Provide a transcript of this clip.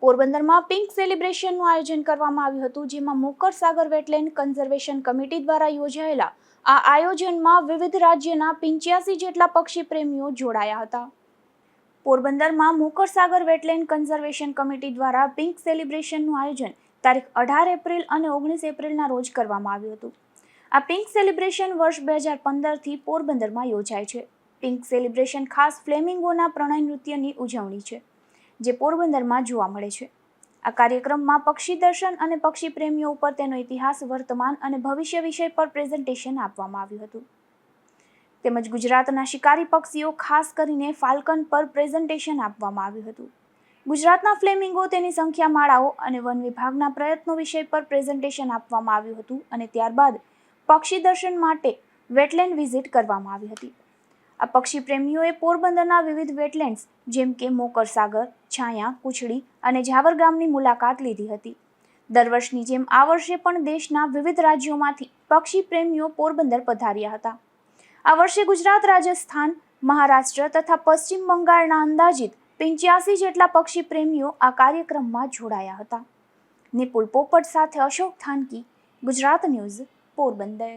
પોરબંદરમાં પિંક સેલિબ્રેશનનું આયોજન કરવામાં આવ્યું હતું, જેમાં મોકર સાગર વેટલેન્ડ કન્ઝર્વેશન કમિટી દ્વારા યોજાયેલા આ આયોજનમાં વિવિધ રાજ્યના 85 જેટલા પક્ષી પ્રેમીઓ જોડાયા હતા. પોરબંદરમાં મોકર સાગર વેટલેન્ડ કન્ઝર્વેશન કમિટી દ્વારા પિંક સેલિબ્રેશનનું આયોજન તારીખ 18 એપ્રિલ અને 19 એપ્રિલના રોજ કરવામાં આવ્યું હતું. આ પિંક સેલિબ્રેશન વર્ષ 2015થી પોરબંદરમાં યોજાય છે. પિંક સેલિબ્રેશન ખાસ ફ્લેમિંગોના પ્રણય નૃત્યની ઉજવણી છે, જે પોરબંદરમાં જોવા મળે છે. આ કાર્યક્રમમાં પક્ષી દર્શન અને પક્ષી પ્રેમીઓ ઉપર તેનો ઇતિહાસ, વર્તમાન અને ભવિષ્ય વિષય પર પ્રેઝન્ટેશન આપવામાં આવ્યું હતું. તેમજ ગુજરાતના શિકારી પક્ષીઓ, ખાસ કરીને ફાલ્કન પર પ્રેઝન્ટેશન આપવામાં આવ્યું હતું. ગુજરાતના ફ્લેમિંગો, તેની સંખ્યા, માળાઓ અને વન વિભાગના પ્રયત્નો વિષય પર પ્રેઝન્ટેશન આપવામાં આવ્યું હતું અને ત્યારબાદ પક્ષી દર્શન માટે વેટલેન્ડ વિઝિટ કરવામાં આવી હતી. આ પક્ષી પ્રેમીઓએ પોરબંદરના વિવિધ વેટલેન્ડ્સ જેમ કે મોકર સાગર, છાયા, કુચડી અને ઝાવર ગામની મુલાકાત લીધી હતી. દર વર્ષની જેમ આ વર્ષે પણ દેશના વિવિધ રાજ્યોમાંથી પક્ષી પ્રેમીઓ પોરબંદર પધાર્યા હતા. આ વર્ષે ગુજરાત, રાજસ્થાન, મહારાષ્ટ્ર તથા પશ્ચિમ બંગાળના અંદાજિત 85 જેટલા પક્ષી પ્રેમીઓ આ કાર્યક્રમમાં જોડાયા હતા. નિપુલ પોપટ સાથે અશોક થાનકી, ગુજરાત ન્યૂઝ, પોરબંદર.